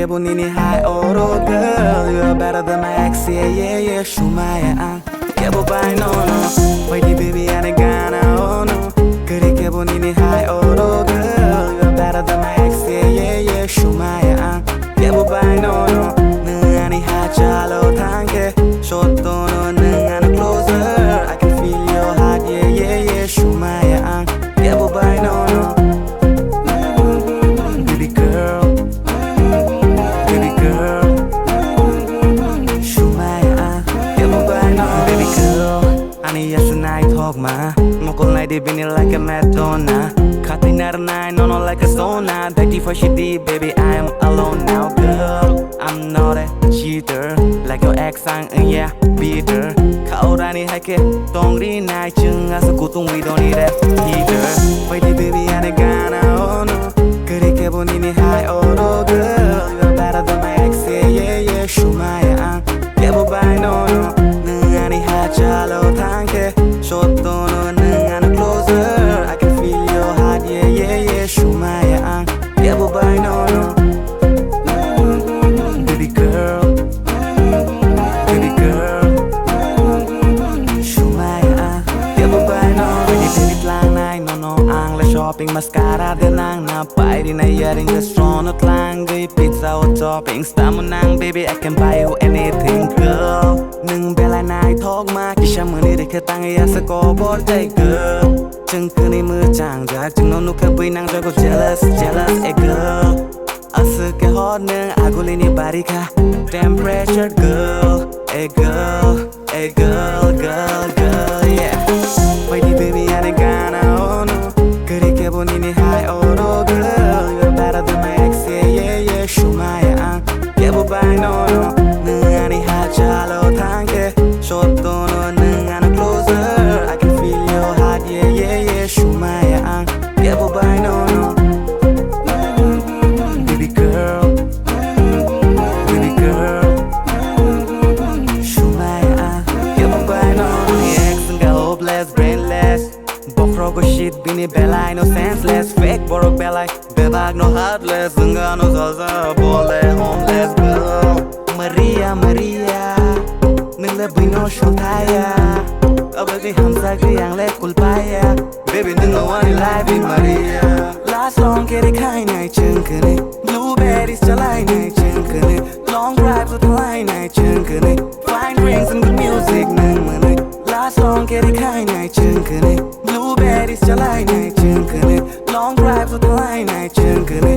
kebu nini hachalo girl. You're better than my ex, yeah, yeah, yeah. Sumaya, kebu by nono. Faidi baby and a ganao, no. Kuri kebu nini hachalo girl. You're better than my ex, yeah, yeah, yeah. Sumaya, kebu by nono. Nani hachalo thangkhey. Sontonwu nani closer. I can feel your heart, yeah, yeah, yeah. Sumaya, kebu by nono. Baby girl. Baby girl, Sumaya, kebu by nono. Baby girl, ani yasa naithokma. Mokol nai divini like a Madonna. Cutting at a nine, nono like a sauna. 34 shitty, baby, I am alone now, girl. I'm not a cheater, like your ex sang, yeah, beater. Kaorani hake, tongri nai chung asa kutung, we don't need a heater. Faidi baby and a ganao, no. Kuri kebu nini hachalo girl. You're better than my ex, yeah, yeah, yeah. Sumaya, kebu by nono. Nani hachalo thangkhey. Sontonwu nani closer. I can feel your heart, yeah, yeah, yeah. Sumaya, kebu by nono. Baby girl, baby girl, Sumaya, kebu by nono. Baby tlang nai nono ang la shopping mascara de nang na pai di na yaring restaurant at lang gay pizza or toppings tamo nang baby I can buy you anything girl. Nung bela naithokma kisha mani de ketang ya sa Kokborok girl. Chung kuni mu chang jak chung nono kabui nang jago jealous jealous girl. Awswk hot nung aguli ni barika temperature girl girl girl girl yeah. Faidi baby and a ganao, no. Kuri kebu nini hachalo girl. You're better than my ex, yeah, yeah, yeah. Sumaya, kebu by nono. Nani hachalo thangkhey. Sontonwu nani closer. I can feel your heart, yeah, yeah, yeah. Sumaya, kebu by nono. Baby girl, baby girl, Sumaya, kebu by nono. Ex nga hopeless, brainless. Bokroko shit bini belai no senseless. Fake borok belai bebag no heartless. Enga no salsa bole homeless girl. Maria Maria nila bino shotaya. Abagi hamsa kriyang le kulpaya. Baby nila wani life in Maria. Last long 𝐒𝐲𝐤𝐬 blueberries chalai nai chungkane. Long drives with line nai chungkane. Fine drinks and good music nang manai. Last long 𝐒𝐲𝐤𝐬 blueberries chalai nai chungkane. Long drives with line nai chungkane.